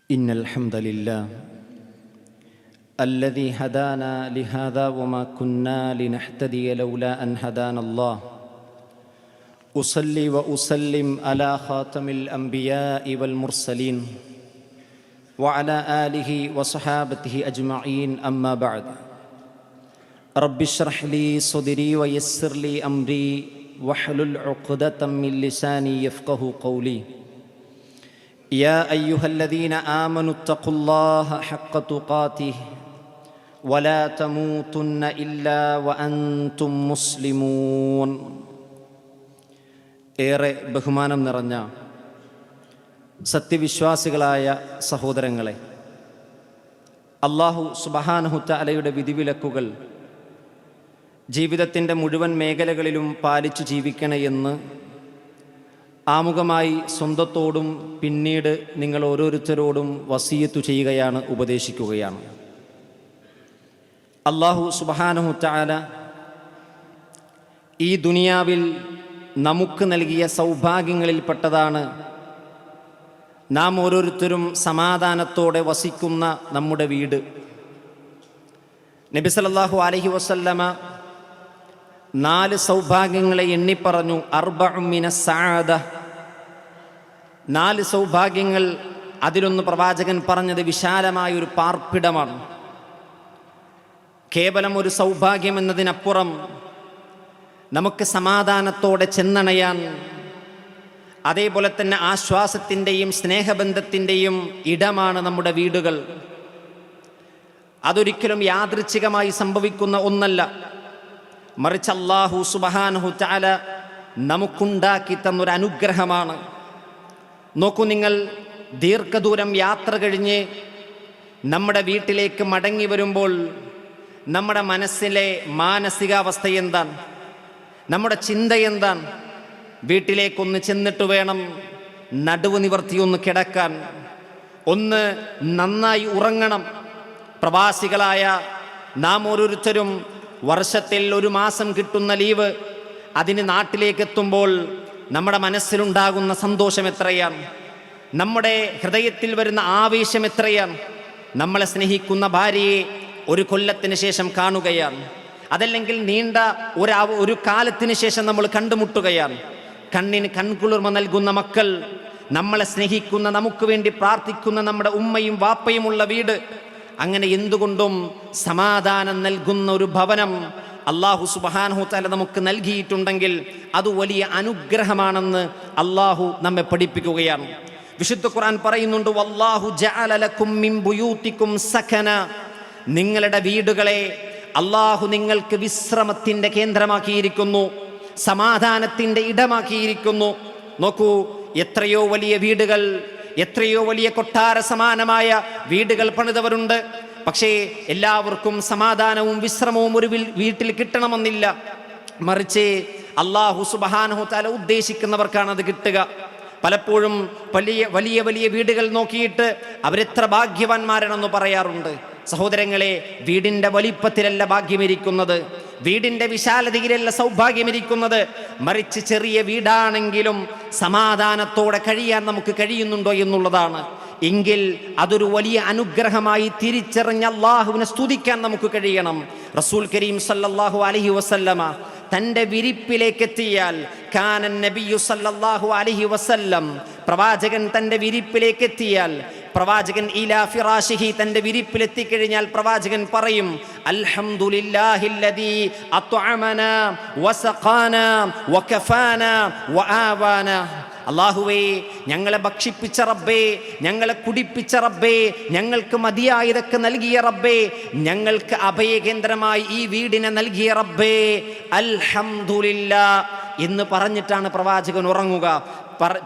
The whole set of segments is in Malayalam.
إن الحمد لله الذي هدانا لهذا وما كنا لنهتدي لولا أن هدانا الله أصلي وأسلم على خاتم الأنبياء والمرسلين وعلى آله وصحابته أجمعين أما بعد رب اشرح لي صدري ويسر لي أمري واحلل عقدة من لساني يفقه قولي يا أيها الذين آمنوا اتقوا الله حق تقاته ولا تموتن إلا وأنتم مسلمون. ഏറെ ബഹുമാനം നിറഞ്ഞ സത്യവിശ്വാസികളായ സഹോദരങ്ങളെ, അല്ലാഹു സുബ്ഹാനഹു തആലയുടെ വിധിവിലക്കുകൾ ജീവിതത്തിൻ്റെ മുഴുവൻ മേഖലകളിലും പാലിച്ചു ജീവിക്കണേ എന്ന് ആമുഖമായി സ്വന്തത്തോടും പിന്നീട് നിങ്ങൾ ഓരോരുത്തരോടും വസിയത്ത് ചെയ്യുകയാണ്, ഉപദേശിക്കുകയാണ്. അല്ലാഹു സുബ്ഹാനഹു തആല ഈ ദുനിയാവിൽ നമുക്ക് നൽകിയ സൗഭാഗ്യങ്ങളിൽപ്പെട്ടതാണ് നാം ഓരോരുത്തരും സമാധാനത്തോടെ വസിക്കുന്ന നമ്മുടെ വീട്. നബി സല്ലല്ലാഹു അലൈഹി വസല്ലമ 4 സൗഭാഗ്യങ്ങളെ എണ്ണിപ്പറഞ്ഞു. അർബഉ മിനസ് സഅദ, 4 സൗഭാഗ്യങ്ങൾ. അതിലൊന്ന് പ്രവാചകൻ പറഞ്ഞത് വിശാലമായൊരു പാർപ്പിടമാണ്. കേവലം ഒരു സൗഭാഗ്യം എന്നതിനപ്പുറം നമുക്ക് സമാധാനത്തോടെ ചെന്നണയാൻ, അതേപോലെ തന്നെ ആശ്വാസത്തിൻ്റെയും സ്നേഹബന്ധത്തിൻ്റെയും ഇടമാണ് നമ്മുടെ വീടുകൾ. അതൊരിക്കലും യാദൃച്ഛികമായി സംഭവിക്കുന്ന ഒന്നല്ല, മറിച്ച് അല്ലാഹു സുബ്ഹാനഹു തആല നമുക്കുണ്ടാക്കി തന്നൊരു അനുഗ്രഹമാണ്. നോക്കൂ, നിങ്ങൾ ദീർഘദൂരം യാത്ര കഴിഞ്ഞ് നമ്മുടെ വീട്ടിലേക്ക് മടങ്ങി വരുമ്പോൾ നമ്മുടെ മനസ്സിലെ മാനസികാവസ്ഥ എന്താണ്, നമ്മുടെ ചിന്ത എന്താണ്? വീട്ടിലേക്കൊന്ന് ചെന്നിട്ട് വേണം നടുവ് നിവർത്തിയൊന്ന് കിടക്കാൻ, ഒന്ന് നന്നായി ഉറങ്ങണം. പ്രവാസികളായ നാം ഓരോരുത്തരും വർഷത്തിൽ 1 മാസം കിട്ടുന്ന ലീവ്, അതിന് നാട്ടിലേക്ക് എത്തുമ്പോൾ നമ്മുടെ മനസ്സിലുണ്ടാകുന്ന സന്തോഷം എത്രയാണ്, നമ്മുടെ ഹൃദയത്തിൽ വരുന്ന ആവേശം എത്രയാണ്. നമ്മളെ സ്നേഹിക്കുന്ന ഭാര്യയെ 1 കൊല്ലത്തിന് ശേഷം കാണുകയാണ്, അതല്ലെങ്കിൽ നീണ്ട ഒരു കാലത്തിന് ശേഷം നമ്മൾ കണ്ടുമുട്ടുകയാണ്. കണ്ണിന് കൺകുളിർമ നൽകുന്ന മക്കൾ, നമ്മളെ സ്നേഹിക്കുന്ന, നമുക്ക് വേണ്ടി പ്രാർത്ഥിക്കുന്ന നമ്മുടെ ഉമ്മയും വാപ്പയുമുള്ള വീട്. അങ്ങനെ എന്തുകൊണ്ടും സമാധാനം നൽകുന്ന ഒരു ഭവനം അല്ലാഹു സുബ്ഹാനഹു തആല നമുക്ക് നൽകിയിട്ടുണ്ടെങ്കിൽ അത് വലിയ അനുഗ്രഹമാണെന്ന് അല്ലാഹു നമ്മെ പഠിപ്പിക്കുകയാണ്. വിശുദ്ധ ഖുർആൻ പറയുന്നുണ്ട്, വല്ലാഹു ജഅല ലക്കും മിൻ ബുയൂതികും സകന, നിങ്ങളുടെ വീടുകളെ അല്ലാഹു നിങ്ങൾക്ക് വിശ്രമത്തിൻ്റെ കേന്ദ്രമാക്കിയിരിക്കുന്നു, സമാധാനത്തിൻ്റെ ഇടമാക്കിയിരിക്കുന്നു. നോക്കൂ, എത്രയോ വലിയ വീടുകൾ, എത്രയോ വലിയ കൊട്ടാര സമാനമായ വീടുകൾ പണിതവരുണ്ട്. പക്ഷേ എല്ലാവർക്കും സമാധാനവും വിശ്രമവും ഒരു വീട്ടിൽ കിട്ടണമെന്നില്ല, മറിച്ച് അല്ലാഹു സുബ്ഹാനഹു തആല ഉദ്ദേശിക്കുന്നവർക്കാണ് അത് കിട്ടുക. പലപ്പോഴും വലിയ വലിയ വലിയ വീടുകൾ നോക്കിയിട്ട് അവരെത്ര ഭാഗ്യവാന്മാരാണെന്ന് പറയാറുണ്ട്. സഹോദരങ്ങളെ, വീടിൻ്റെ വലിപ്പത്തിലല്ല ഭാഗ്യമിരിക്കുന്നത്, വീടിൻ്റെ വിശാലതയിലല്ല സൗഭാഗ്യമിരിക്കുന്നത്, മറിച്ച് ചെറിയ വീടാണെങ്കിലും സമാധാനത്തോടെ കഴിയാൻ നമുക്ക് കഴിയുന്നുണ്ടോ എന്നുള്ളതാണ്. എങ്കിൽ അതൊരു വലിയ അനുഗ്രഹമായി തിരിച്ചറിഞ്ഞ് അല്ലാഹുവിനെ സ്തുതിക്കാൻ നമുക്ക് കഴിയണം. റസൂൽ കരീം സല്ലല്ലാഹു അലൈഹി വസല്ലമ തൻ്റെ വിരിപ്പിലേക്ക് എത്തിയാൽ, കാന നബിയു സല്ലല്ലാഹു അലൈഹി വസല്ലം, പ്രവാചകൻ തൻ്റെ വിരിപ്പിലേക്ക് എത്തിയാൽ, പ്രവാചകൻ ഇലാ ഫിറാശിഹി, തൻ്റെ വിരിപ്പിലെത്തിക്കഴിഞ്ഞാൽ പ്രവാചകൻ പറയും, അൽഹംദുലില്ലാഹില്ലദീ അത്അമനാ വസഖാനാ വകഫാനാ വആവാനാ. അല്ലാഹുവേ, ഞങ്ങളെ ഭക്ഷിപ്പിച്ച റബ്ബേ, ഞങ്ങളെ കുടിപ്പിച്ച റബ്ബേ, ഞങ്ങൾക്ക് മതിയായതൊക്കെ നൽകിയ റബ്ബേ, ഞങ്ങൾക്ക് അഭയകേന്ദ്രമായി ഈ വീടിനെ നൽകിയ റബ്ബേ, അൽഹംദുലില്ലാ എന്ന് പറഞ്ഞിട്ടാണ് പ്രവാചകൻ ഉറങ്ങുക.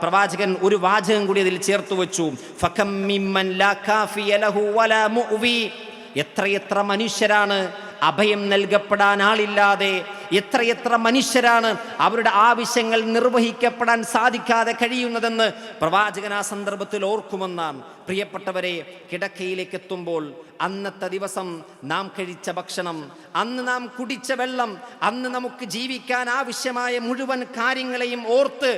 പ്രവാചകൻ ഒരു വാചകം കൂടി അതിൽ ചേർത്ത് വെച്ചു, ഫകം മിമ്മൻ ലാ കാഫിയ ലഹു വലാ മുഅ്വി. എത്രയെത്ര മനുഷ്യരാണ് അഭയം നൽകപ്പെടാൻ ആളില്ലാതെ, എത്രയെത്ര മനുഷ്യരാണ് അവരുടെ ആവശ്യങ്ങൾ നിർവഹിക്കപ്പെടാൻ സാധിക്കാതെ കഴിയുന്നതെന്ന് പ്രവാചകൻ ആ സന്ദർഭത്തിൽ ഓർക്കുമെന്നാണ്. പ്രിയപ്പെട്ടവരെ, കിടക്കയിലേക്ക് എത്തുമ്പോൾ അന്നത്തെ ദിവസം നാം കഴിച്ച ഭക്ഷണം, അന്ന് നാം കുടിച്ച വെള്ളം, അന്ന് നമുക്ക് ജീവിക്കാൻ ആവശ്യമായ മുഴുവൻ കാര്യങ്ങളെയും ഓർത്ത്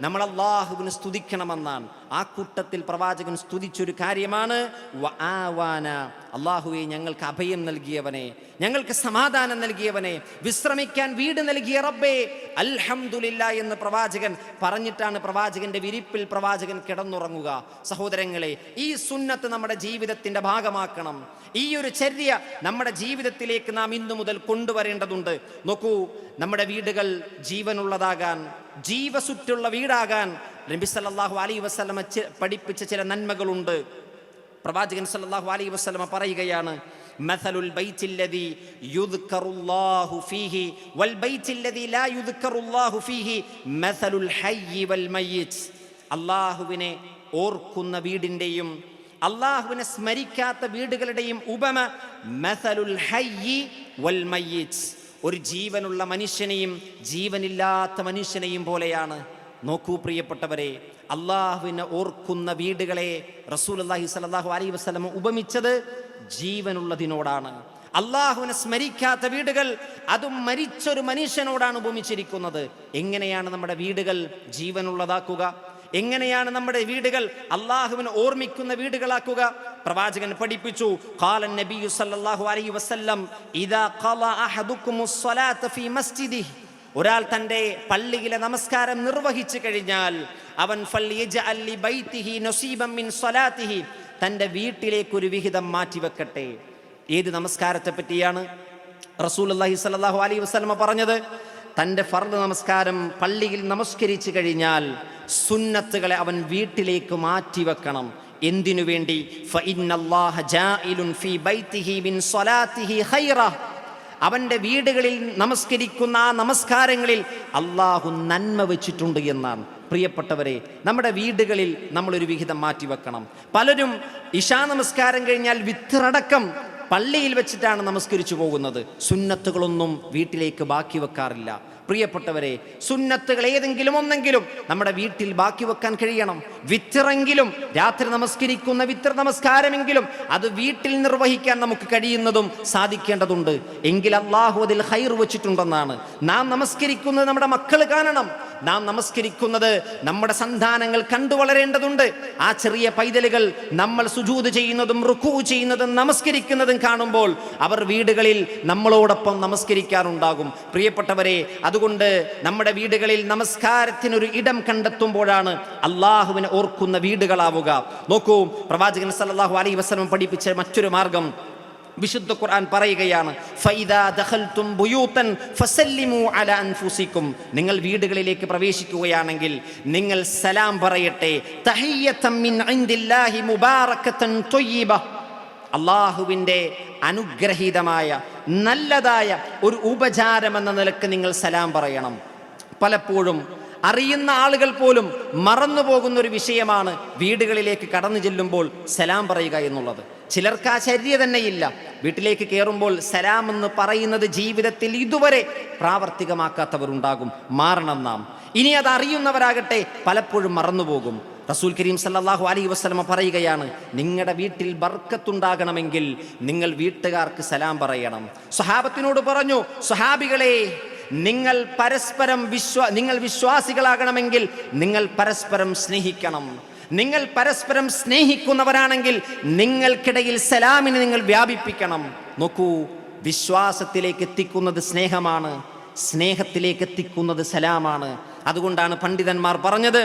നമ്മൾ അല്ലാഹുവിനെ സ്തുതിക്കണമെന്നാണ്. ആ കൂട്ടത്തിൽ പ്രവാചകൻ സ്തുതിച്ചൊരു കാര്യമാണ് വആവാന, അല്ലാഹുവേ ഞങ്ങൾക്ക് അഭയം നൽകിയവനെ, ഞങ്ങൾക്ക് സമാധാനം നൽകിയവനെ, വിശ്രമിക്കാൻ വീട് നൽകിയ റബ്ബേ അൽഹംദുലില്ലാ എന്ന് പ്രവാചകൻ പറഞ്ഞിട്ടാണ് പ്രവാചകന്റെ വിരിപ്പിൽ പ്രവാചകൻ കിടന്നുറങ്ങുക. സഹോദരങ്ങളെ, ഈ സുന്നത്ത് നമ്മുടെ ജീവിതത്തിന്റെ ഭാഗമാക്കണം. ഈ ഒരു ചര്യ നമ്മുടെ ജീവിതത്തിലേക്ക് നാം ഇന്നു മുതൽ കൊണ്ടുവരേണ്ടതുണ്ട്. നോക്കൂ, നമ്മുടെ വീടുകൾ ജീവനുള്ളതാകാൻ, ജീവസുറ്റുള്ള വീടാകാൻ നബി സല്ലല്ലാഹു അലൈഹി വസല്ലമ പഠിപ്പിച്ച ചില നന്മകളുണ്ട്. പ്രവാചകൻ സല്ലല്ലാഹു അലൈഹി വസല്ലമ പറയുകയാണ്, മസലുൽ ബൈത്തില്ലദീ യുദ്കറുല്ലാഹു ഫീഹി വൽ ബൈത്തില്ലദീ ലാ യുദ്കറുല്ലാഹു ഫീഹി മസലുൽ ഹയ്യി വൽ മയ്യിത്ത്. അല്ലാഹുവിനെ ഓർക്കുന്ന വീടിൻ്റെയും അല്ലാഹുവിനെ സ്മരിക്കാത്ത വീടുകളുടെയും ഉപമ മസലുൽ ഹയ്യി വൽ മയ്യിത്ത്, ഒരു ജീവനുള്ള മനുഷ്യനെയും ജീവനില്ലാത്ത മനുഷ്യനെയും പോലെയാണ്. നോക്കൂ പ്രിയപ്പെട്ടവരെ, അള്ളാഹുവിനെ ഓർക്കുന്ന വീടുകളെ റസൂലുള്ളാഹി സ്വല്ലല്ലാഹു അലൈഹി വസല്ലം ഉപമിച്ചത് ജീവനുള്ളതിനോടാണ്. അള്ളാഹുവിനെ സ്മരിക്കാത്ത വീടുകൾ, അതും മരിച്ചൊരു മനുഷ്യനോടാണ് ഉപമിച്ചിരിക്കുന്നത്. എങ്ങനെയാണ് നമ്മുടെ വീടുകൾ ജീവനുള്ളതാക്കുക? എങ്ങനെയാണ് നമ്മുടെ വീടുകൾ അള്ളാഹുവിനെ ഓർമ്മിക്കുന്ന വീടുകളാക്കുക? പ്രവാചകൻ പഠിപ്പിച്ചു, ഖാലൻ നബിയു സല്ലല്ലാഹു അലൈഹി വസല്ലം ഇദാ ഖളാ അഹദുകുമുസ് സ്വലാത ഫീ മസ്ജിദിഹി, ഒരാൾ തൻ്റെ പള്ളിയിലെ നമസ്കാരം നിർവഹിച്ചു കഴിഞ്ഞാൽ അവൻ ഫൽയജ്അൽ ലി ബൈതിഹി നസീബൻ മിൻ സ്വലാത്തിഹി, തൻ്റെ വീട്ടിലേക്ക് ഒരു വിഹിതം മാറ്റിവെക്കട്ടെ. ഏത് നമസ്കാരത്തെ പറ്റിയാണ് റസൂലുള്ളാഹി സ്വല്ലല്ലാഹു അലൈഹി വസല്ലം പറഞ്ഞത്? തൻ്റെ ഫർദ് നമസ്കാരം പള്ളിയിൽ നമസ്കരിച്ചു കഴിഞ്ഞാൽ സുന്നത്തുകളെ അവൻ വീട്ടിലേക്ക് മാറ്റിവെക്കണം. എന്തിനു വേണ്ടി? ഫഇന്നല്ലാഹ ജാഇലുൻ ഫീ ബൈതിഹി മിൻ സ്വലാത്തിഹി ഖൈറ, അവൻ്റെ വീടുകളിൽ നമസ്കരിക്കുന്ന ആ നമസ്കാരങ്ങളിൽ അള്ളാഹു നന്മ വെച്ചിട്ടുണ്ട് എന്നാണ്. പ്രിയപ്പെട്ടവരെ, നമ്മുടെ വീടുകളിൽ നമ്മളൊരു വിഹിതം മാറ്റിവെക്കണം. പലരും ഇശാ നമസ്കാരം കഴിഞ്ഞാൽ വിത്തറടക്കം പള്ളിയിൽ വെച്ചിട്ടാണ് നമസ്കരിച്ചു പോകുന്നത്. സുന്നത്തുകളൊന്നും വീട്ടിലേക്ക് ബാക്കി വെക്കാറില്ല. പ്രിയപ്പെട്ടവരെ, സുന്നത്തുകൾ ഏതെങ്കിലും ഒന്നെങ്കിലും നമ്മുടെ വീട്ടിൽ ബാക്കി വെക്കാൻ കഴിയണം. വിത്തറെങ്കിലും, രാത്രി നമസ്കരിക്കുന്ന വിത്തർ നമസ്കാരമെങ്കിലും അത് വീട്ടിൽ നിർവഹിക്കാൻ നമുക്ക് കഴിയുന്നതും സാധിക്കേണ്ടതുണ്ട്. എങ്കിൽ അള്ളാഹു അതിൽ ഖൈർ വെച്ചിട്ടുണ്ടെന്നാണ്. നാം നമസ്കരിക്കുന്നത് നമ്മുടെ മക്കൾ കാണണം. നാം നമസ്കരിക്കുന്നത് നമ്മുടെ സന്താനങ്ങൾ കണ്ടു വളരേണ്ടതുണ്ട്. ആ ചെറിയ പൈതലുകൾ നമ്മൾ സുജൂദ് ചെയ്യുന്നതും റുക്കൂ ചെയ്യുന്നതും നമസ്കരിക്കുന്നതും കാണുമ്പോൾ അവർ വീടുകളിൽ നമ്മളോടൊപ്പം നമസ്കരിക്കാറുണ്ടാകും. പ്രിയപ്പെട്ടവരെ, അതുകൊണ്ട് നമ്മുടെ വീടുകളിൽ നമസ്കാരത്തിനൊരു ഇടം കണ്ടെത്തുമ്പോഴാണ് അള്ളാഹുവിനെ ഓർക്കുന്ന വീടുകളാവുക. നോക്കൂ, പ്രവാചകൻ സല്ലല്ലാഹു അലൈഹി വസല്ലം പഠിപ്പിച്ച മറ്റൊരു മാർഗം വിശുദ്ധ ഖുർആൻ പറയുകയാണ്, ഫൈദാ ദഖൽതും ബുയൂതൻ ഫസല്ലിമു അലാ അൻഫുസികും, നിങ്ങൾ വീടുകളിലേക്ക് പ്രവേശിക്കുകയാണെങ്കിൽ നിങ്ങൾ സലാം പറയട്ടെ. തഹിയ്യതൻ മിൻ ഇൻദില്ലാഹി മുബാറകതൻ ത്വയ്യിബ, അല്ലാഹുവിൻ്റെ അനുഗ്രഹീതമായ നല്ലതായ ഒരു ഉപചാരം എന്ന നിലക്ക് നിങ്ങൾ സലാം പറയണം. പലപ്പോഴും അറിയുന്ന ആളുകൾ പോലും മറന്നു പോകുന്ന ഒരു വിഷയമാണ് വീടുകളിലേക്ക് കടന്നു ചെല്ലുമ്പോൾ സലാം പറയുക എന്നുള്ളത്. ചിലർക്ക് ആ ചര്യ തന്നെയില്ല. വീട്ടിലേക്ക് കയറുമ്പോൾ സലാം എന്ന് പറയുന്നത് ജീവിതത്തിൽ ഇതുവരെ പ്രാവർത്തികമാക്കാത്തവരുണ്ടാകും. മാറണം നാം. ഇനി അത് അറിയുന്നവരാകട്ടെ പലപ്പോഴും മറന്നുപോകും. റസൂൽ കരീം സല്ലല്ലാഹു അലൈഹി വസല്ലം പറയുകയാണ്, നിങ്ങളുടെ വീട്ടിൽ ബർക്കത്തുണ്ടാകണമെങ്കിൽ നിങ്ങൾ വീട്ടുകാർക്ക് സലാം പറയണം. സ്വഹാബത്തിനോട് പറഞ്ഞു, സ്വഹാബികളെ, നിങ്ങൾ പരസ്പരം നിങ്ങൾ വിശ്വാസികളാകണമെങ്കിൽ നിങ്ങൾ പരസ്പരം സ്നേഹിക്കണം. നിങ്ങൾ പരസ്പരം സ്നേഹിക്കുന്നവരാണെങ്കിൽ നിങ്ങൾക്കിടയിൽ സലാമിനെ നിങ്ങൾ വ്യാപിപ്പിക്കണം. നോക്കൂ, വിശ്വാസത്തിലേക്ക് എത്തിക്കുന്നത് സ്നേഹമാണ്, സ്നേഹത്തിലേക്ക് എത്തിക്കുന്നത് സലാമാണ്. അതുകൊണ്ടാണ് പണ്ഡിതന്മാർ പറഞ്ഞത്,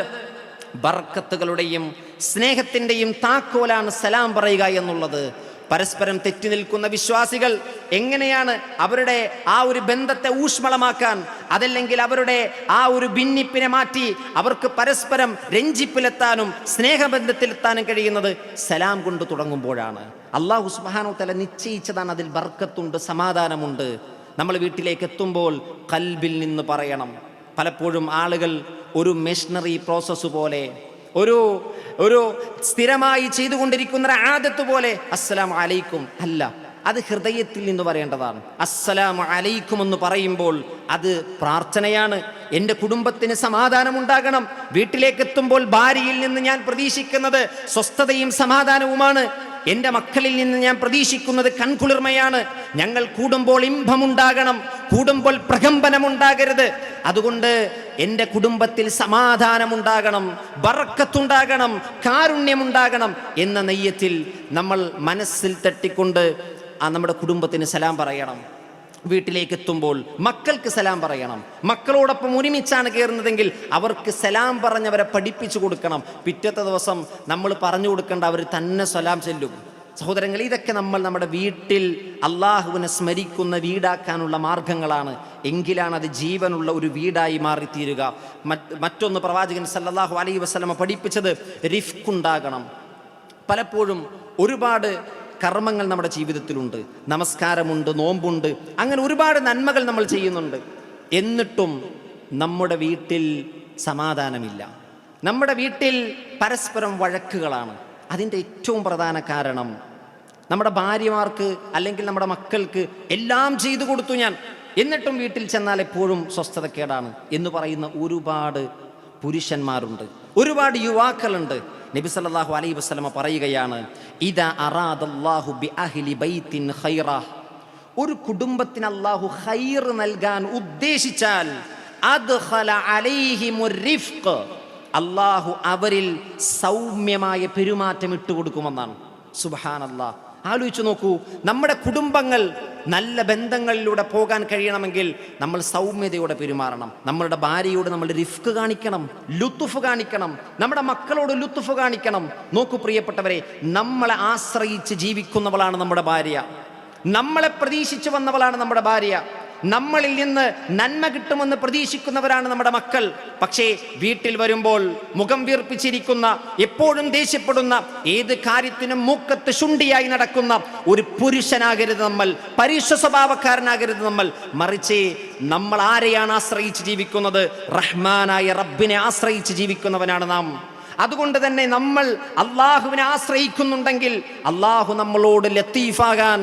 ബർക്കത്തുകളുടെയും സ്നേഹത്തിൻ്റെയും താക്കോലാണ് സലാം പറയുക എന്നുള്ളത്. പരസ്പരം തെറ്റി നിൽക്കുന്ന വിശ്വാസികൾ എങ്ങനെയാണ് അവരുടെ ആ ഒരു ബന്ധത്തെ ഊഷ്മളമാക്കാൻ, അതല്ലെങ്കിൽ അവരുടെ ആ ഒരു ഭിന്നിപ്പിനെ മാറ്റി അവർക്ക് പരസ്പരം രഞ്ജിപ്പിലെത്താനും സ്നേഹബന്ധത്തിലെത്താനും കഴിയുന്നത് സലാം കൊണ്ട് തുടങ്ങുമ്പോഴാണ്. അല്ലാഹു സുബ്ഹാനഹു വ തആല നിശ്ചയിച്ചതാണ്, അതിൽ ബർക്കത്തുണ്ട്, സമാധാനമുണ്ട്. നമ്മൾ വീട്ടിലേക്ക് എത്തുമ്പോൾ ഖൽബിൽ നിന്ന് പറയണം. പലപ്പോഴും ആളുകൾ ഒരു മെഷീനറി പ്രോസസ്സ് പോലെ, ഒരു സ്ഥിരമായി ചെയ്തുകൊണ്ടിരിക്കുന്ന ആദത്ത് പോലെ അസ്സലാമു അലൈക്കും അല്ല, അത് ഹൃദയത്തിൽ നിന്ന് പറയേണ്ടതാണ്. അസ്സലാമു അലൈക്കും എന്ന് പറയുമ്പോൾ അത് പ്രാർത്ഥനയാണ്. എൻ്റെ കുടുംബത്തിന് സമാധാനമുണ്ടാകണം. വീട്ടിലേക്ക് എത്തുമ്പോൾ ഭാര്യയിൽ നിന്ന് ഞാൻ പ്രതീക്ഷിക്കുന്നത് സ്വസ്ഥതയും സമാധാനവുമാണ്. എൻ്റെ മക്കളിൽ നിന്ന് ഞാൻ പ്രതീക്ഷിക്കുന്നത് കൺകുളിർമയാണ്. ഞങ്ങൾ കൂടുമ്പോൾ ഇമ്പമുണ്ടാകണം, കൂടുമ്പോൾ പ്രകമ്പനമുണ്ടാകരുത്. അതുകൊണ്ട് എൻ്റെ കുടുംബത്തിൽ സമാധാനമുണ്ടാകണം, ബറക്കത്തുണ്ടാകണം, കാരുണ്യമുണ്ടാകണം എന്ന നെയ്യത്തിൽ നമ്മൾ മനസ്സിൽ തട്ടിക്കൊണ്ട് നമ്മുടെ കുടുംബത്തിന് സലാം പറയണം. വീട്ടിലേക്ക് എത്തുമ്പോൾ മക്കൾക്ക് സലാം പറയണം. മക്കളോടൊപ്പം ഒരുമിച്ചാണ് കയറുന്നതെങ്കിൽ അവർക്ക് സലാം പറഞ്ഞവരെ പഠിപ്പിച്ചു കൊടുക്കണം. പിറ്റത്തെ ദിവസം നമ്മൾ പറഞ്ഞു കൊടുക്കേണ്ട, അവർ തന്നെ സലാം ചെല്ലും. സഹോദരങ്ങൾ, ഇതൊക്കെ നമ്മൾ നമ്മുടെ വീട്ടിൽ അള്ളാഹുവിനെ സ്മരിക്കുന്ന വീടാക്കാനുള്ള മാർഗങ്ങളാണ്. എങ്കിലാണ് അത് ജീവനുള്ള ഒരു വീടായി മാറിത്തീരുക. മറ്റൊന്ന് പ്രവാചകൻ സല്ലല്ലാഹു അലൈഹി വസല്ലമ പഠിപ്പിച്ചത് റിഫ്ഖ് ഉണ്ടാകണം. പലപ്പോഴും ഒരുപാട് കർമ്മങ്ങൾ നമ്മുടെ ജീവിതത്തിലുണ്ട്, നമസ്കാരമുണ്ട്, നോമ്പുണ്ട്, അങ്ങനെ ഒരുപാട് നന്മകൾ നമ്മൾ ചെയ്യുന്നുണ്ട്. എന്നിട്ടും നമ്മുടെ വീട്ടിൽ സമാധാനമില്ല. നമ്മുടെ വീട്ടിൽ പരസ്പരം വഴക്കുകളാണ്. അതിൻ്റെ ഏറ്റവും പ്രധാന കാരണം നമ്മുടെ ഭാര്യമാർക്ക് അല്ലെങ്കിൽ നമ്മുടെ മക്കൾക്ക് എല്ലാം ചെയ്തു കൊടുത്തു ഞാൻ, എന്നിട്ടും വീട്ടിൽ ചെന്നാൽ എപ്പോഴും സ്വസ്ഥതക്കേടാണ് എന്ന് പറയുന്ന ഒരുപാട് പുരുഷന്മാരുണ്ട്, ഒരുപാട് യുവാക്കളുണ്ട്. നബി സല്ലല്ലാഹു അലൈഹി വസല്ലമ പറയുകയാണ്, ഇദാ അറാദല്ലാഹു ബിഅഹ്ലി ബൈത്തിൻ ഖൈറ, ഒരു കുടുംബത്തിന് അല്ലാഹു ഖൈർ നൽകാൻ ഉദ്ദേശിച്ചാൽ അദ്ഖല അലൈഹിമുർ റിഫ്ഖ്, അല്ലാഹു അവരിൽ സൗമ്യമായ പെരുമാറ്റം ഇട്ടുകൊടുക്കുമെന്നാണ്. സുബ്ഹാനല്ലാഹ്. ആലോചിച്ചു നോക്കൂ, നമ്മുടെ കുടുംബങ്ങൾ നല്ല ബന്ധങ്ങളിലൂടെ പോകാൻ കഴിയണമെങ്കിൽ നമ്മൾ സൗമ്യതയോടെ പെരുമാറണം. നമ്മളുടെ ഭാര്യയോട് നമ്മൾ റിഫ്ഖ് കാണിക്കണം, ലുത്ഫ് കാണിക്കണം, നമ്മുടെ മക്കളോട് ലുത്ഫ് കാണിക്കണം. നോക്കൂ പ്രിയപ്പെട്ടവരെ, നമ്മളെ ആശ്രയിച്ച് ജീവിക്കുന്നവളാണ് നമ്മുടെ ഭാര്യ, നമ്മളെ പ്രതീക്ഷിച്ചു വന്നവളാണ് നമ്മുടെ ഭാര്യ, നമ്മളിൽ നിന്ന് നന്മ കിട്ടുമെന്ന് പ്രതീക്ഷിക്കുന്നവരാണ് നമ്മുടെ മക്കൾ. പക്ഷേ വീട്ടിൽ വരുമ്പോൾ മുഖം വീർപ്പിച്ചിരിക്കുന്ന, എപ്പോഴും ദേഷ്യപ്പെടുന്ന, ഏത് കാര്യത്തിനും മൂക്കത്ത് ശുണ്ടിയായി നടക്കുന്ന ഒരു പുരുഷനാകരുത് നമ്മൾ, പരുഷ സ്വഭാവക്കാരനാകരുത് നമ്മൾ. മറിച്ച് നമ്മൾ ആരെയാണ് ആശ്രയിച്ച് ജീവിക്കുന്നത്? റഹ്മാനായ റബ്ബിനെ ആശ്രയിച്ച് ജീവിക്കുന്നവനാണ് നാം. അതുകൊണ്ട് തന്നെ നമ്മൾ അള്ളാഹുവിനെ ആശ്രയിക്കുന്നുണ്ടെങ്കിൽ അള്ളാഹു നമ്മളോട് ലത്തീഫാകാൻ,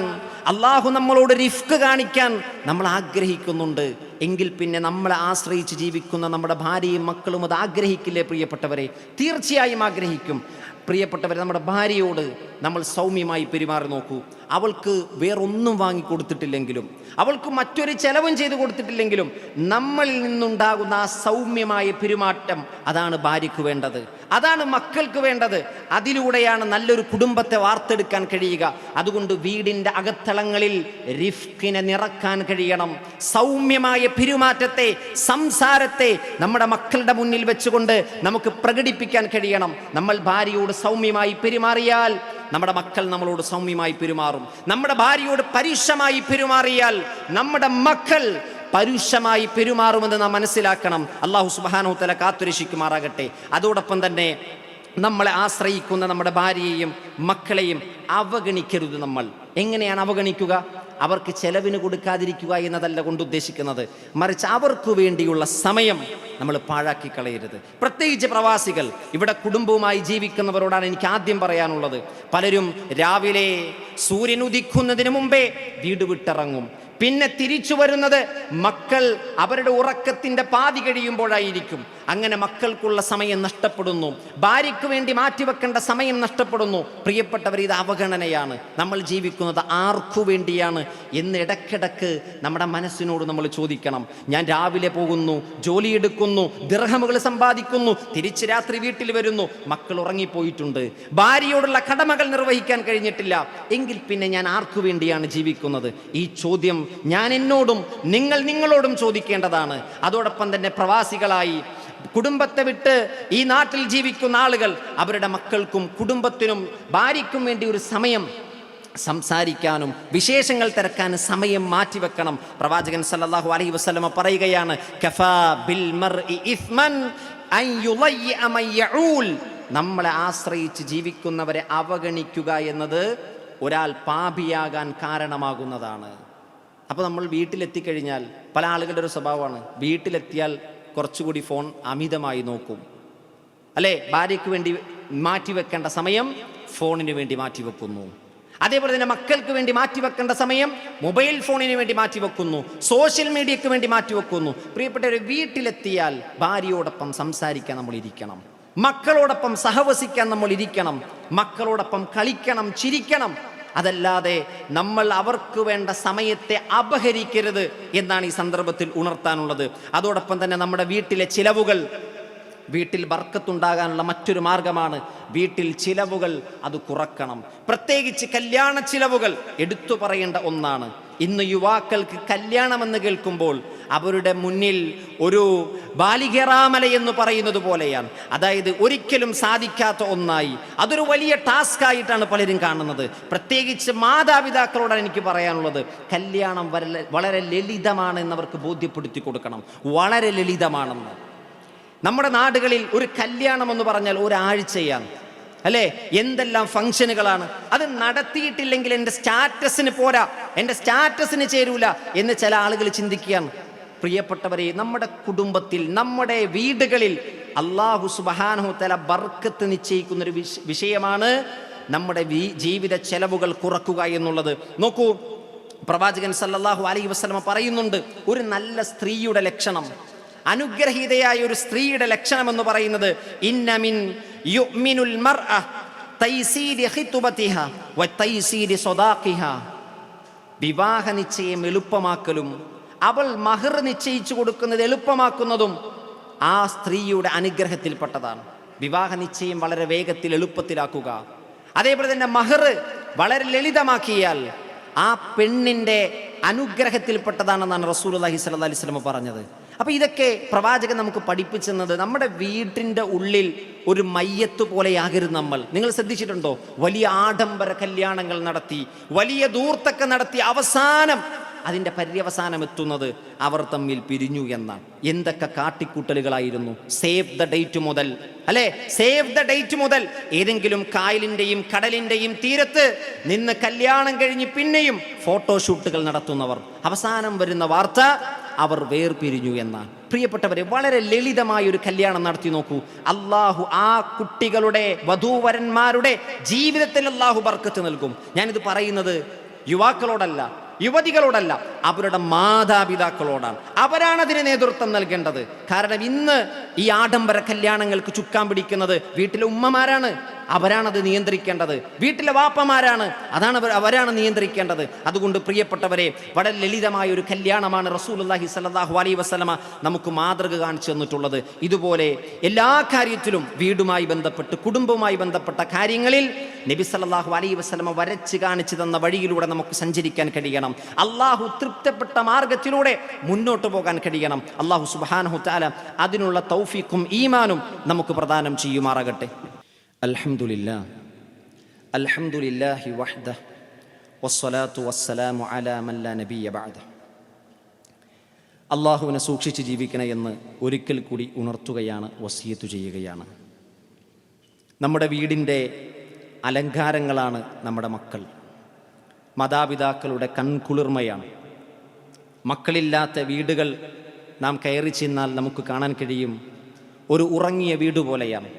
അള്ളാഹു നമ്മളോട് റിഫ്ഖ് കാണിക്കാൻ നമ്മൾ ആഗ്രഹിക്കുന്നുണ്ട്. എങ്കിൽ പിന്നെ നമ്മളെ ആശ്രയിച്ച് ജീവിക്കുന്ന നമ്മുടെ ഭാര്യയും മക്കളും അത് ആഗ്രഹിക്കില്ലേ പ്രിയപ്പെട്ടവരെ? തീർച്ചയായും ആഗ്രഹിക്കും. പ്രിയപ്പെട്ടവരെ, നമ്മുടെ ഭാര്യയോട് നമ്മൾ സൗമ്യമായി പെരുമാറി നോക്കൂ. അവൾക്ക് വേറൊന്നും വാങ്ങിക്കൊടുത്തിട്ടില്ലെങ്കിലും, അവൾക്ക് മറ്റൊരു ചെലവും ചെയ്തു കൊടുത്തിട്ടില്ലെങ്കിലും നമ്മളിൽ നിന്നുണ്ടാകുന്ന ആ സൗമ്യമായ പെരുമാറ്റം, അതാണ് ഭാര്യയ്ക്ക് വേണ്ടത്, അതാണ് മക്കൾക്ക് വേണ്ടത്. അതിലൂടെയാണ് നല്ലൊരു കുടുംബത്തെ വാർത്തെടുക്കാൻ കഴിയുക. അതുകൊണ്ട് വീടിൻ്റെ അകത്തളങ്ങളിൽ റിഫ്ഖിനെ നിറക്കാൻ കഴിയണം. സൗമ്യമായ പെരുമാറ്റത്തെ, സംസാരത്തെ നമ്മുടെ മക്കളുടെ മുന്നിൽ വെച്ചുകൊണ്ട് നമുക്ക് പ്രകടിപ്പിക്കാൻ കഴിയണം. നമ്മൾ ഭാര്യയോട് സൗമ്യമായി പെരുമാറിയാൽ നമ്മുടെ മക്കൾ നമ്മളോട് സൗമ്യമായി പെരുമാറും. നമ്മുടെ ഭാര്യയോട് പരുഷമായി പെരുമാറിയാൽ നമ്മുടെ മക്കൾ പരുഷമായി പെരുമാറുമെന്ന് നാം മനസ്സിലാക്കണം. അല്ലാഹു സുബ്ഹാനഹു വ തആല കാത്തുരക്ഷിക്കുമാറാകട്ടെ. അതോടൊപ്പം തന്നെ നമ്മളെ ആശ്രയിക്കുന്ന നമ്മുടെ ഭാര്യയെയും മക്കളെയും അവഗണിക്കരുത്. നമ്മൾ എങ്ങനെയാണ് അവഗണിക്കുക? അവർക്ക് ചെലവിന് കൊടുക്കാതിരിക്കുക എന്നതല്ല കൊണ്ട് ഉദ്ദേശിക്കുന്നത്, മറിച്ച് അവർക്ക് വേണ്ടിയുള്ള സമയം നമ്മൾ പാഴാക്കി കളയരുത്. പ്രത്യേകിച്ച് പ്രവാസികൾ, ഇവിടെ കുടുംബവുമായി ജീവിക്കുന്നവരോടാണ് എനിക്ക് ആദ്യം പറയാനുള്ളത്. പലരും രാവിലെ സൂര്യൻ ഉദിക്കുന്നതിന് മുമ്പേ വീട് വിട്ടിറങ്ങും. പിന്നെ തിരിച്ചു വരുന്നത് മക്കൾ അവരുടെ ഉറക്കത്തിൻ്റെ പാതി കഴിയുമ്പോഴായിരിക്കും. അങ്ങനെ മക്കൾക്കുള്ള സമയം നഷ്ടപ്പെടുന്നു, ഭാര്യയ്ക്ക് വേണ്ടി മാറ്റിവെക്കേണ്ട സമയം നഷ്ടപ്പെടുന്നു. പ്രിയപ്പെട്ടവർ, ഇത് അവഗണനയാണ്. നമ്മൾ ജീവിക്കുന്നത് ആർക്കു വേണ്ടിയാണ് എന്ന് ഇടയ്ക്കിടയ്ക്ക് നമ്മുടെ മനസ്സിനോട് നമ്മൾ ചോദിക്കണം. ഞാൻ രാവിലെ പോകുന്നു, ജോലിയെടുക്കുന്നു, ദിർഹമുകൾ സമ്പാദിക്കുന്നു, തിരിച്ച് രാത്രി വീട്ടിൽ വരുന്നു, മക്കൾ ഉറങ്ങിപ്പോയിട്ടുണ്ട്, ഭാര്യയോടുള്ള കടമകൾ നിർവഹിക്കാൻ കഴിഞ്ഞിട്ടില്ല, എങ്കിൽ പിന്നെ ഞാൻ ആർക്കു വേണ്ടിയാണ് ജീവിക്കുന്നത്? ഈ ചോദ്യം ഞാൻ എന്നോടും നിങ്ങൾ നിങ്ങളോടും ചോദിക്കേണ്ടതാണ്. അതോടൊപ്പം തന്നെ പ്രവാസികളായി കുടുംബത്തെ വിട്ട് ഈ നാട്ടിൽ ജീവിക്കുന്ന ആളുകൾ അവരുടെ മക്കൾക്കും കുടുംബത്തിനും ഭാര്യയ്ക്കും വേണ്ടി ഒരു സമയം സംസാരിക്കാനും വിശേഷങ്ങൾ തിരക്കാനും സമയം മാറ്റിവെക്കണം. പ്രവാചകൻ സല്ലല്ലാഹു അലൈഹി വസല്ലമ പറയുകയാണ്, കഫാ ബിൽ മർഇ ഇസ്മൻ അൻ യുളയ്യ മൻ യഊൽ, നമ്മളെ ആശ്രയിച്ച് ജീവിക്കുന്നവരെ അവഗണിക്കുക എന്നത് ഒരാൾ പാപിയാകാൻ കാരണമാകുന്നതാണ്. അപ്പോൾ നമ്മൾ വീട്ടിലെത്തിക്കഴിഞ്ഞാൽ പല ആളുകളുടെ ഒരു സ്വഭാവമാണ്, വീട്ടിലെത്തിയാൽ കുറച്ചുകൂടി ഫോൺ അമിതമായി നോക്കും, അല്ലേ? ഭാര്യയ്ക്ക് വേണ്ടി മാറ്റിവെക്കേണ്ട സമയം ഫോണിന് വേണ്ടി മാറ്റിവെക്കുന്നു. അതേപോലെ തന്നെ മക്കൾക്ക് വേണ്ടി മാറ്റിവെക്കേണ്ട സമയം മൊബൈൽ ഫോണിന് വേണ്ടി മാറ്റിവെക്കുന്നു, സോഷ്യൽ മീഡിയയ്ക്ക് വേണ്ടി മാറ്റിവെക്കുന്നു. പ്രിയപ്പെട്ടവരെ, വീട്ടിലെത്തിയാൽ ഭാര്യയോടൊപ്പം സംസാരിക്കാൻ നമ്മൾ ഇരിക്കണം, മക്കളോടൊപ്പം സഹവസിക്കാൻ നമ്മൾ ഇരിക്കണം, മക്കളോടൊപ്പം കളിക്കണം, ചിരിക്കണം. അതല്ലാതെ നമ്മൾ അവർക്ക് വേണ്ട സമയത്തെ അപഹരിക്കരുത് എന്നാണ് ഈ സന്ദർഭത്തിൽ ഉണർത്താനുള്ളത്. അതോടൊപ്പം തന്നെ നമ്മുടെ വീട്ടിലെ ചിലവുകൾ, വീട്ടിൽ ബർക്കത്തുണ്ടാകാനുള്ള മറ്റൊരു മാർഗമാണ് വീട്ടിൽ ചിലവുകൾ അത് കുറക്കണം. പ്രത്യേകിച്ച് കല്യാണ ചിലവുകൾ എടുത്തു പറയേണ്ട ഒന്നാണ്. ഇന്ന് യുവാക്കൾക്ക് കല്യാണമെന്ന് കേൾക്കുമ്പോൾ അവരുടെ മുന്നിൽ ഒരു ബാലികേറാമല എന്ന് പറയുന്നത് പോലെയാണ്. അതായത് ഒരിക്കലും സാധിക്കാത്ത ഒന്നായി, അതൊരു വലിയ ടാസ്ക് ആയിട്ടാണ് പലരും കാണുന്നത്. പ്രത്യേകിച്ച് മാതാപിതാക്കളോടാണ് എനിക്ക് പറയാനുള്ളത്, കല്യാണം വളരെ ലളിതമാണ് എന്നവർക്ക് ബോധ്യപ്പെടുത്തി കൊടുക്കണം. വളരെ ലളിതമാണെന്ന്. നമ്മുടെ നാടുകളിൽ ഒരു കല്യാണം എന്ന് പറഞ്ഞാൽ ഒരാഴ്ചയാണ്, അല്ലേ? എന്തെല്ലാം ഫംഗ്ഷനുകളാണ്. അത് നടത്തിയിട്ടില്ലെങ്കിൽ എൻ്റെ സ്റ്റാറ്റസിന് പോരാ, എൻ്റെ സ്റ്റാറ്റസിന് ചേരൂല എന്ന് ചില ആളുകൾ ചിന്തിക്കുകയാണ്. പ്രിയപ്പെട്ടവരെ, നമ്മുടെ കുടുംബത്തിൽ, നമ്മുടെ വീടുകളിൽ അല്ലാഹു സുബ്ഹാനഹു തആല ബർക്കത്ത് നിശ്ചയിക്കുന്നൊരു വിഷയമാണ് നമ്മുടെ ജീവിത ചെലവുകൾ കുറക്കുക എന്നുള്ളത്. നോക്കൂ, പ്രവാചകൻ സല്ലല്ലാഹു അലൈഹി വസല്ലം പറയുന്നുണ്ട്, ഒരു നല്ല സ്ത്രീയുടെ ലക്ഷണം, അനുഗ്രഹീതയായ ഒരു സ്ത്രീയുടെ ലക്ഷണം എന്ന് പറയുന്നത് ഇന്ന മിൻ യുഅ്മിനുൽ മർഅ തൈസീരി ഖിത്ബതിഹാ വ തൈസീരി സദാഖിഹാ. വിവാഹ നിശ്ചയം എളുപ്പമാക്കലും അവൾ മഹർ നിശ്ചയിച്ചു കൊടുക്കുന്നത് എളുപ്പമാക്കുന്നതും ആ സ്ത്രീയുടെ അനുഗ്രഹത്തിൽപ്പെട്ടതാണ്. വിവാഹ നിശ്ചയം വളരെ വേഗത്തിൽ എളുപ്പത്തിലാക്കുക, അതേപോലെ തന്നെ മഹർ വളരെ ലളിതമാക്കിയാൽ ആ പെണ്ണിൻ്റെ അനുഗ്രഹത്തിൽപ്പെട്ടതാണെന്നാണ് റസൂലുള്ളാഹി സ്വല്ലല്ലാഹി അലൈഹി വസല്ലം പറഞ്ഞത്. അപ്പോൾ ഇതൊക്കെ പ്രവാചകൻ നമുക്ക് പഠിപ്പിച്ചെന്നത് നമ്മുടെ വീട്ടിൻ്റെ ഉള്ളിൽ ഒരു മയ്യത്ത് പോലെയാകരുത് നമ്മൾ. നിങ്ങൾ ശ്രദ്ധിച്ചിട്ടുണ്ടോ? വലിയ ആഡംബര കല്യാണങ്ങൾ നടത്തി, വലിയ ദൂർത്തൊക്കെ നടത്തി, അവസാനം അതിൻ്റെ പര്യവസാനം എത്തുന്നത് അവർ തമ്മിൽ പിരിഞ്ഞു എന്നാണ്. എന്തൊക്കെ കാട്ടിക്കൂട്ടലുകളായിരുന്നു. സേവ് ദ ഡേറ്റ് മുതൽ, അല്ലെ, സേവ് ദ ഡേറ്റ് മുതൽ ഏതെങ്കിലും കായലിൻ്റെയും കടലിൻ്റെയും തീരത്ത് നിന്ന് കല്യാണം കഴിഞ്ഞ് പിന്നെയും ഫോട്ടോഷൂട്ടുകൾ നടത്തുന്നവർ, അവസാനം വരുന്ന വാർത്ത അവർ വേർപിരിഞ്ഞു എന്നാണ്. പ്രിയപ്പെട്ടവരെ, വളരെ ലളിതമായ ഒരു കല്യാണം നടത്തി നോക്കൂ. അള്ളാഹു ആ കുട്ടികളുടെ, വധൂവരന്മാരുടെ ജീവിതത്തിൽ അള്ളാഹു ബർക്കത്ത് നൽകും. ഞാനിത് പറയുന്നത് യുവാക്കളോടല്ല, യുവതികളോടല്ല, അവരുടെ മാതാപിതാക്കളോടാണ്. അവരാണ് അതിന് നേതൃത്വം നൽകേണ്ടത്. കാരണം ഇന്ന് ഈ ആഡംബര കല്യാണങ്ങൾക്ക് ചുക്കാൻ പിടിക്കുന്നത് വീട്ടിലെ ഉമ്മമാരാണ്. അവരാണത് നിയന്ത്രിക്കേണ്ടത്. വീട്ടിലെ വാപ്പമാരാണ്, അവരാണ് നിയന്ത്രിക്കേണ്ടത്. അതുകൊണ്ട് പ്രിയപ്പെട്ടവരെ, വളരെ ലളിതമായ ഒരു കല്യാണമാണ് റസൂലുള്ളാഹി സ്വല്ലല്ലാഹു അലൈഹി വസല്ലമ നമുക്ക് മാതൃക കാണിച്ചു തന്നിട്ടുള്ളത്. ഇതുപോലെ എല്ലാ കാര്യത്തിലും വീടുമായി ബന്ധപ്പെട്ട്, കുടുംബവുമായി ബന്ധപ്പെട്ട കാര്യങ്ങളിൽ നബി സല്ലല്ലാഹു അലൈഹി വസല്ലമ വരച്ച് കാണിച്ചു തന്ന വഴിയിലൂടെ നമുക്ക് സഞ്ചരിക്കാൻ കഴിയണം. അള്ളാഹു തൃപ്തിപ്പെട്ട മാർഗത്തിലൂടെ മുന്നോട്ട് പോകാൻ കഴിയണം. അള്ളാഹു സുബ്ഹാനഹു തആല അതിനുള്ള തൗഫീഖും ഈമാനും നമുക്ക് പ്രദാനം ചെയ്യുമാറാകട്ടെ. അൽഹംദുലില്ലാഹ്, അൽഹംദുലില്ലാഹി വഹ്ദഹു വസ്സലാത്തു വസ്സലാമു അലാ മൻ ലാ നബിയ്യ ബഅദഹു. അള്ളാഹുവിനെ സൂക്ഷിച്ച് ജീവിക്കണേ എന്ന് ഒരിക്കൽ കൂടി ഉണർത്തുകയാണ്, വസിയത്ത് ചെയ്യുകയാണ്. നമ്മുടെ വീടിൻ്റെ അലങ്കാരങ്ങളാണ് നമ്മുടെ മക്കൾ. മാതാപിതാക്കളുടെ കൺകുളിർമയാണ്. മക്കളില്ലാത്ത വീടുകൾ നാം കയറി ചെന്നാൽ നമുക്ക് കാണാൻ കഴിയും, ഒരു ഉറങ്ങിയ വീട് പോലെയാണ്.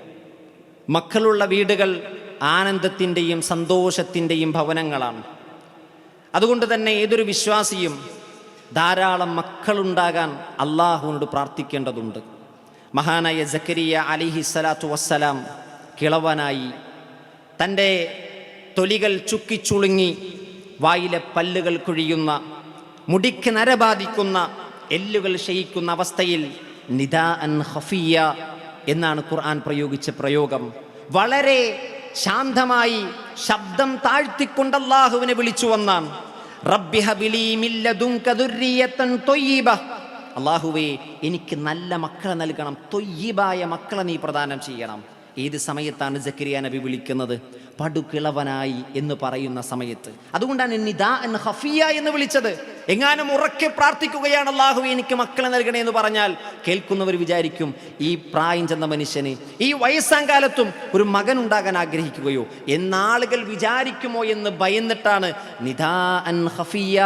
മക്കളുള്ള വീടുകൾ ആനന്ദത്തിൻ്റെയും സന്തോഷത്തിൻ്റെയും ഭവനങ്ങളാണ്. അതുകൊണ്ട് തന്നെ ഏതൊരു വിശ്വാസിയും ധാരാളം മക്കളുണ്ടാകാൻ അള്ളാഹുവിനോട് പ്രാർത്ഥിക്കേണ്ടതുണ്ട്. മഹാനായ സക്കരിയ അലൈഹിസ്സലാത്തു വസ്സലാം കിളവനായി, തൻ്റെ തൊലികൾ ചുക്കിച്ചുളുങ്ങി, വായിലെ പല്ലുകൾ കുഴിയുന്ന, മുടിക്ക് നരബാധിക്കുന്ന, എല്ലുകൾ ക്ഷയിക്കുന്ന അവസ്ഥയിൽ നിദാഅൻ ഖഫിയ എന്നാണ് ഖുർആൻ പ്രയോഗിച്ച പ്രയോഗം. വളരെ ശാന്തമായി ശബ്ദം താഴ്ത്തിക്കൊണ്ട് അല്ലാഹുവിനെ വിളിച്ചു വന്നാണ്. റബ്ബി ഹബിലി മിൻ ലദുൻക ദുർരിയതൻ ത്വയ്യിബ. അല്ലാഹുവേ, എനിക്ക് നല്ല മക്കളെ നൽകണം, ത്വയ്യിബായ മക്കളെ നീ പ്രദാനം ചെയ്യണം. ഏത് സമയത്താണ് സക്കരിയ നബി വിളിക്കുന്നത്? പടുകിളവനായി എന്ന് പറയുന്ന സമയത്ത്. അതുകൊണ്ടാണ് നിദാഅൻ ഖഫിയ എന്ന് വിളിച്ചത്. എങ്ങാനും ഉറക്കെ പ്രാർത്ഥിക്കുകയാണ്, അല്ലാഹുവേ എനിക്ക് മക്കളെ നൽകണേ എന്ന് പറഞ്ഞാൽ കേൾക്കുന്നവർ വിചാരിക്കും, ഈ പ്രായം ചെന്ന മനുഷ്യന് ഈ വയസ്സാം കാലത്തും ഒരു മകൻ ഉണ്ടാകാൻ ആഗ്രഹിക്കുകയോ എന്നാളുകൾ വിചാരിക്കുമോ എന്ന് ഭയന്നിട്ടാണ് നിദാഅൻ ഖഫിയ,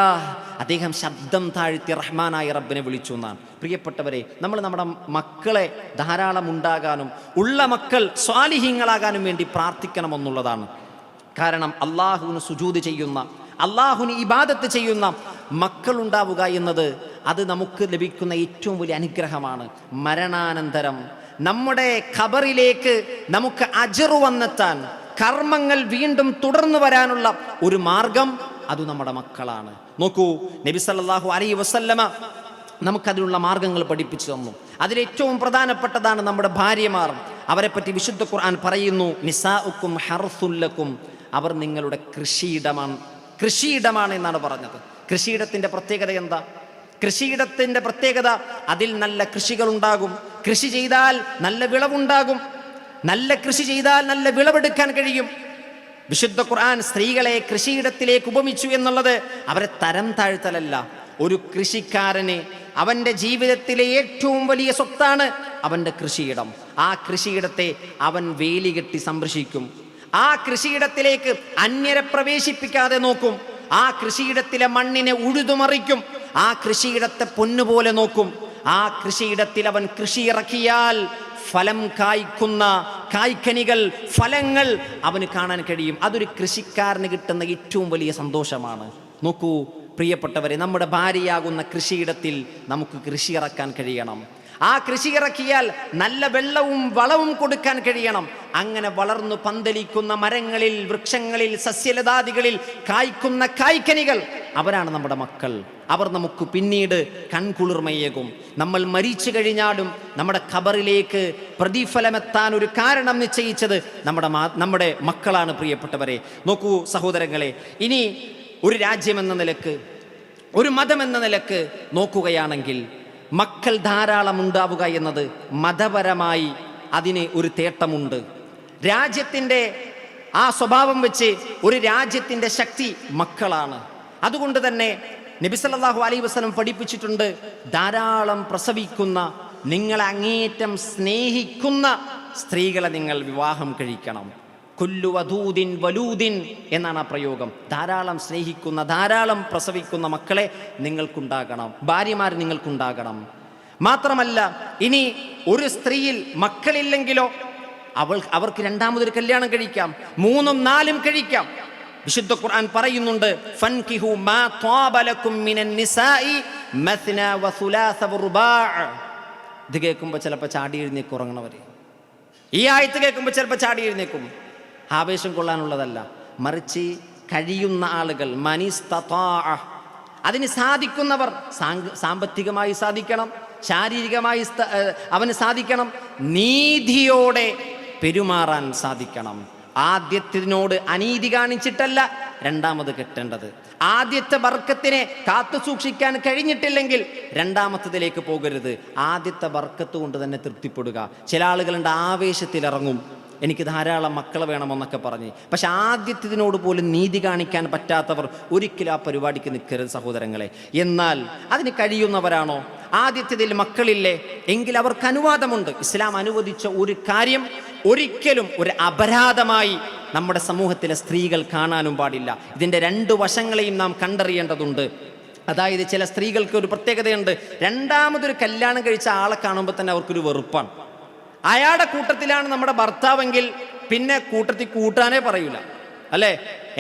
അദ്ദേഹം ശബ്ദം താഴ്ത്തി റഹ്മാനായ റബ്ബിനെ വിളിച്ചു എന്നാണ്. പ്രിയപ്പെട്ടവരെ, നമ്മൾ നമ്മുടെ മക്കളെ ധാരാളം ഉണ്ടാകാനും ഉള്ള മക്കൾ സ്വാലിഹീങ്ങളാകാനും വേണ്ടി പ്രാർത്ഥിക്കണമെന്നുള്ളതാണ്. കാരണം അള്ളാഹുവിന് സുജൂദ് ചെയ്യുന്ന, അള്ളാഹുവിന് ഇബാദത്ത് ചെയ്യുന്ന മക്കളുണ്ടാവുക എന്നത് അത് നമുക്ക് ലഭിക്കുന്ന ഏറ്റവും വലിയ അനുഗ്രഹമാണ്. മരണാനന്തരം നമ്മുടെ ഖബറിലേക്ക് നമുക്ക് അജ്റ് വന്നെത്താൻ, കർമ്മങ്ങൾ വീണ്ടും തുടർന്നു വരാനുള്ള ഒരു മാർഗം അത് നമ്മുടെ മക്കളാണ്. നോക്കൂ, നബി സല്ലല്ലാഹു അലൈഹി വസല്ലമ നമുക്കതിനുള്ള മാർഗങ്ങൾ പഠിപ്പിച്ചു തന്നു. അതിലേറ്റവും പ്രധാനപ്പെട്ടതാണ് നമ്മുടെ ഭാര്യമാർ. അവരെപ്പറ്റി വിശുദ്ധ ഖുർആൻ പറയുന്നു, നിസാഉക്കും ഹർസുൽ ലക്കും, അവർ നിങ്ങളുടെ കൃഷിയിടമാണ് എന്നാണ് പറഞ്ഞത്. കൃഷിയിടത്തിൻ്റെ പ്രത്യേകത എന്താ? കൃഷിയിടത്തിൻ്റെ പ്രത്യേകത അതിൽ നല്ല കൃഷികൾ ഉണ്ടാകും. കൃഷി ചെയ്താൽ നല്ല വിളവുണ്ടാകും. നല്ല കൃഷി ചെയ്താൽ നല്ല വിളവെടുക്കാൻ കഴിയും. വിശുദ്ധ ഖുർആൻ സ്ത്രീകളെ കൃഷിയിടത്തിലേക്ക് ഉപമിച്ചു എന്നുള്ളത് അവരെ തരം താഴ്ത്തലല്ല. ഒരു കൃഷിക്കാരന് അവൻ്റെ ജീവിതത്തിലെ ഏറ്റവും വലിയ സ്വത്താണ് അവൻ്റെ കൃഷിയിടം. ആ കൃഷിയിടത്തെ അവൻ വേലി കെട്ടി സംരക്ഷിക്കും. ആ കൃഷിയിടത്തിലേക്ക് അന്യരെ പ്രവേശിപ്പിക്കാതെ നോക്കും. ആ കൃഷിയിടത്തിലെ മണ്ണിനെ ഉഴുതുമറിക്കും. ആ കൃഷിയിടത്തെ പൊന്നുപോലെ നോക്കും. ആ കൃഷിയിടത്തിൽ അവൻ കൃഷി ഇറക്കിയാൽ ഫലം കായ്ക്കുന്ന കായ്ക്കനികൾ, ഫലങ്ങൾ അവന് കാണാൻ കഴിയും. അതൊരു കൃഷിക്കാരന് കിട്ടുന്ന ഏറ്റവും വലിയ സന്തോഷമാണ്. നോക്കൂ പ്രിയപ്പെട്ടവരെ, നമ്മുടെ ഭാര്യയാകുന്ന കൃഷിയിടത്തിൽ നമുക്ക് കൃഷി ഇറക്കാൻ കഴിയണം. ആ കൃഷി ഇറക്കിയാൽ നല്ല വെള്ളവും വളവും കൊടുക്കാൻ കഴിയണം. അങ്ങനെ വളർന്നു പന്തലിക്കുന്ന മരങ്ങളിൽ, വൃക്ഷങ്ങളിൽ, സസ്യലതാദികളിൽ കായ്ക്കുന്ന കായ്ക്കനികൾ അവരാണ് നമ്മുടെ മക്കൾ. അവർ നമുക്ക് പിന്നീട് കൺകുളിർമയേകും. നമ്മൾ മരിച്ചു കഴിഞ്ഞാലും നമ്മുടെ ഖബറിലേക്ക് പ്രതിഫലമെത്താൻ ഒരു കാരണം നിശ്ചയിച്ചത് നമ്മുടെ മക്കളാണ്. പ്രിയപ്പെട്ടവരെ, നോക്കൂ സഹോദരങ്ങളെ, ഇനി ഒരു രാജ്യമെന്ന നിലക്ക്, ഒരു മതമെന്ന നിലക്ക് നോക്കുകയാണെങ്കിൽ മക്കൾ ധാരാളം ഉണ്ടാവുക എന്നത് മതപരമായി അതിന് ഒരു തേട്ടമുണ്ട്. രാജ്യത്തിൻ്റെ ആ സ്വഭാവം വെച്ച് ഒരു രാജ്യത്തിൻ്റെ ശക്തി മക്കളാണ്. അതുകൊണ്ട് തന്നെ നബി സല്ലല്ലാഹു അലൈഹി വസല്ലം പഠിപ്പിച്ചിട്ടുണ്ട്, ധാരാളം പ്രസവിക്കുന്ന, നിങ്ങളെ അങ്ങേയറ്റം സ്നേഹിക്കുന്ന സ്ത്രീകളെ നിങ്ങൾ വിവാഹം കഴിക്കണം. കുല്ലു വദൂദിൻ വലൂദിൻ എന്നാണ് ആ പ്രയോഗം. ധാരാളം സ്നേഹിക്കുന്ന, ധാരാളം പ്രസവിക്കുന്ന മക്കളെ നിങ്ങൾക്കുണ്ടാകണം, ഭാര്യമാർ നിങ്ങൾക്കുണ്ടാകണം. മാത്രമല്ല, ഇനി ഒരു സ്ത്രീയിൽ മക്കളില്ലെങ്കിലോ അവർക്ക് രണ്ടാമതൊരു കല്യാണം കഴിക്കാം, 3ഉം 4ഉം കഴിക്കാം. വിശുദ്ധ ഖുർആൻ പറയുന്നുണ്ട്, ഫൻകിഹു മാ ത്വാബ ലക്കും മിനൻ നിസാഇ മത്ന വസുലാസ വറുബാഅ. ഇത് കേൾക്കുമ്പോൾ ചിലപ്പോൾ ചാടി എഴുന്നേക്കും ഉറങ്ങണവർ. ഈ ആയത്ത് കേൾക്കുമ്പോൾ ചിലപ്പോൾ ചാടി എഴുന്നേക്കും. ആവേശം കൊള്ളാനുള്ളതല്ല, മറിച്ച് കഴിയുന്ന ആളുകൾ, മനിസ്തതാഅ, അതിന് സാധിക്കുന്നവർ, സാമ്പത്തികമായി സാധിക്കണം, ശാരീരികമായി അവന് സാധിക്കണം, നീതിയോടെ പെരുമാറാൻ സാധിക്കണം. ആദ്യത്തിനോട് അനീതി കാണിച്ചിട്ടല്ല രണ്ടാമത് കെട്ടേണ്ടത്. ആദ്യത്തെ ബർക്കത്തിനെ കാത്തു സൂക്ഷിക്കാൻ കഴിഞ്ഞിട്ടില്ലെങ്കിൽ രണ്ടാമത്തതിലേക്ക് പോകരുത്. ആദ്യത്തെ ബർക്കത്ത് കൊണ്ട് തന്നെ തൃപ്തിപ്പെടുക. ചില ആളുകളുണ്ട്, ആവേശത്തിലിറങ്ങും, എനിക്ക് ധാരാളം മക്കളെ വേണമെന്നൊക്കെ പറഞ്ഞ്. പക്ഷെ ആദ്യത്തിനോട് പോലും നീതി കാണിക്കാൻ പറ്റാത്തവർ ഒരിക്കലും ആ പരിപാടിക്ക് നിൽക്കരുത് സഹോദരങ്ങളെ. എന്നാൽ അതിന് കഴിയുന്നവരാണോ? ആദ്യത്തേതിൽ മക്കളില്ലേ എങ്കിൽ അവർക്ക് അനുവാദമുണ്ട്. ഇസ്ലാം അനുവദിച്ച ഒരു കാര്യം ഒരിക്കലും ഒരു അപരാധമായി നമ്മുടെ സമൂഹത്തിലെ സ്ത്രീകൾ കാണാനും പാടില്ല. ഇതിൻ്റെ 2 വശങ്ങളെയും നാം കണ്ടറിയേണ്ടതുണ്ട്. അതായത് ചില സ്ത്രീകൾക്ക് ഒരു പ്രത്യേകതയുണ്ട്, രണ്ടാമതൊരു കല്യാണം കഴിച്ച ആളെ കാണുമ്പോൾ തന്നെ അവർക്കൊരു വെറുപ്പാണ്. അയാളുടെ കൂട്ടത്തിലാണ് നമ്മുടെ ഭർത്താവെങ്കിൽ പിന്നെ കൂട്ടത്തിൽ കൂട്ടാനേ പറയൂല, അല്ലേ?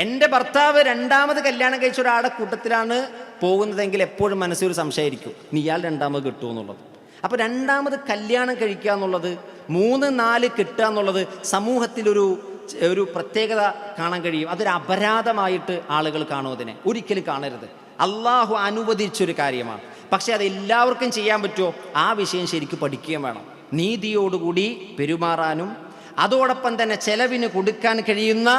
എൻ്റെ ഭർത്താവ് രണ്ടാമത് കല്യാണം കഴിച്ച ഒരാളുടെ കൂട്ടത്തിലാണ് പോകുന്നതെങ്കിൽ എപ്പോഴും മനസ്സിലൊരു സംശയമായിരിക്കും, നീ ഇയാൾ രണ്ടാമത് കിട്ടുമോ എന്നുള്ളത്. അപ്പോൾ രണ്ടാമത് കല്യാണം കഴിക്കുക എന്നുള്ളത്, 3, 4 കിട്ടുക എന്നുള്ളത് സമൂഹത്തിലൊരു പ്രത്യേകത കാണാൻ കഴിയും. അതൊരു അപരാധമായിട്ട് ആളുകൾ കാണും. അതിനെ ഒരിക്കലും കാണരുത്. അള്ളാഹു അനുവദിച്ചൊരു കാര്യമാണ്. പക്ഷെ അത് എല്ലാവർക്കും ചെയ്യാൻ പറ്റുമോ? ആ വിഷയം ശരിക്കും പഠിക്കുകയും വേണം. നീതിയോടുകൂടി പെരുമാറാനും അതോടൊപ്പം തന്നെ ചെലവിന് കൊടുക്കാൻ കഴിയുന്ന,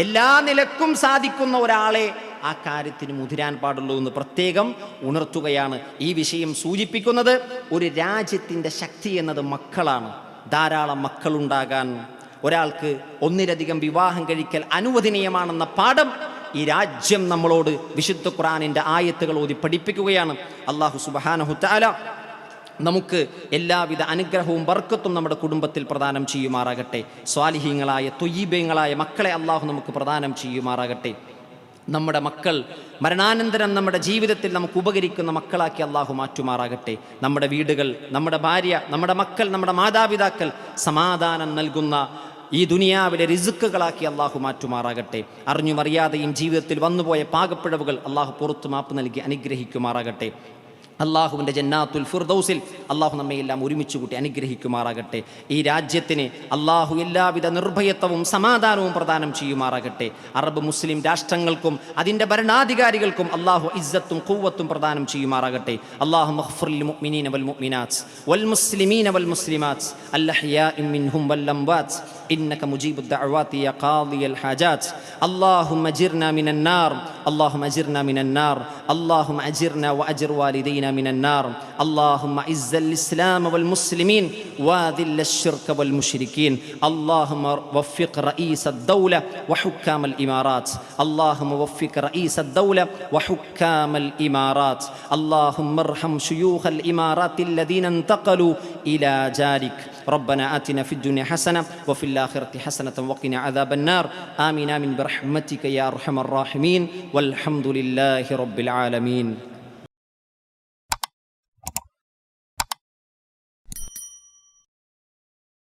എല്ലാ നിലക്കും സാധിക്കുന്ന ഒരാളെ ആ കാര്യത്തിന് മുതിരാൻ പാടുള്ളൂ എന്ന് പ്രത്യേകം ഉണർത്തുകയാണ് ഈ വിഷയം സൂചിപ്പിക്കുന്നത്. ഒരു രാജ്യത്തിൻ്റെ ശക്തി എന്നത് മക്കളാണ്. ധാരാളം മക്കളുണ്ടാകാൻ, ഒരാൾക്ക് ഒന്നിലധികം വിവാഹം കഴിക്കൽ അനുവദനീയമാണെന്ന പാഠം ഈ രാജ്യം നമ്മളോട് വിശുദ്ധ ഖുർആനിൻ്റെ ആയത്തുകൾ ഓതി പഠിപ്പിക്കുകയാണ്. അല്ലാഹു സുബ്ഹാനഹു തആല നമുക്ക് എല്ലാവിധ അനുഗ്രഹവും ബർക്കത്തും നമ്മുടെ കുടുംബത്തിൽ പ്രദാനം ചെയ്യുമാറാകട്ടെ. സ്വാലിഹീങ്ങളായ ത്വയ്യിബീങ്ങളായ മക്കളെ അള്ളാഹു നമുക്ക് പ്രദാനം ചെയ്യുമാറാകട്ടെ. നമ്മുടെ മക്കൾ മരണാനന്തരം നമ്മുടെ ജീവിതത്തിൽ നമുക്ക് ഉപകരിക്കുന്ന മക്കളാക്കി അള്ളാഹു മാറ്റുമാറാകട്ടെ. നമ്മുടെ വീടുകൾ, നമ്മുടെ ഭാര്യ, നമ്മുടെ മക്കൾ, നമ്മുടെ മാതാപിതാക്കൾ സമാധാനം നൽകുന്ന ഈ ദുനിയാവിലെ റിസ്ക്കുകളാക്കി അള്ളാഹു മാറ്റുമാറാകട്ടെ. അറിഞ്ഞും അറിയാതെയും ജീവിതത്തിൽ വന്നുപോയ പാകപ്പിഴവുകൾ അള്ളാഹു പുറത്തു മാപ്പ് നൽകി അനുഗ്രഹിക്കുമാറാകട്ടെ. അള്ളാഹുവിൻ്റെ ജന്നാത്തുൽ ഫിർദൗസിൽ അള്ളാഹു നമ്മയെല്ലാം ഒരുമിച്ച് കൂട്ടി അനുഗ്രഹിക്കുമാറാകട്ടെ. ഈ രാജ്യത്തിന് അള്ളാഹു എല്ലാവിധ നിർഭയത്വവും സമാധാനവും പ്രദാനം ചെയ്യുമാറാകട്ടെ. അറബ് മുസ്ലിം രാഷ്ട്രങ്ങൾക്കും അതിൻ്റെ ഭരണാധികാരികൾക്കും അള്ളാഹു ഇസ്സത്തും ഖുവ്വത്തും പ്രദാനം ചെയ്യുമാറാകട്ടെ. അല്ലാഹു മഗ്ഫിർ ലിൽ മുഅ്മിനീന വൽ മുഅ്മിനാത്ത് വൽ മുസ്ലിമീന വൽ മുസ്ലിമാത്ത് അൽഅഹ്യാഇ മിൻഹും വൽ അംവാത്ത് إنك مجيب الدعوات يا قاضي الحاجات. اللهم أجرنا من النار، اللهم أجرنا من النار، اللهم أجرنا وأجر والدينا من النار. اللهم أعز الإسلام والمسلمين وأذل الشرك والمشركين. اللهم وفق رئيس الدولة وحكام الإمارات، اللهم وفق رئيس الدولة وحكام الإمارات. اللهم ارحم شيوخ الإمارات الذين انتقلوا إلى جارك. ربنا آتنا في الدنيا حسنة وفي الآخرة حسنة وقنا عذاب النار. آمين آمين برحمتك يا أرحم الراحمين والحمد لله رب العالمين.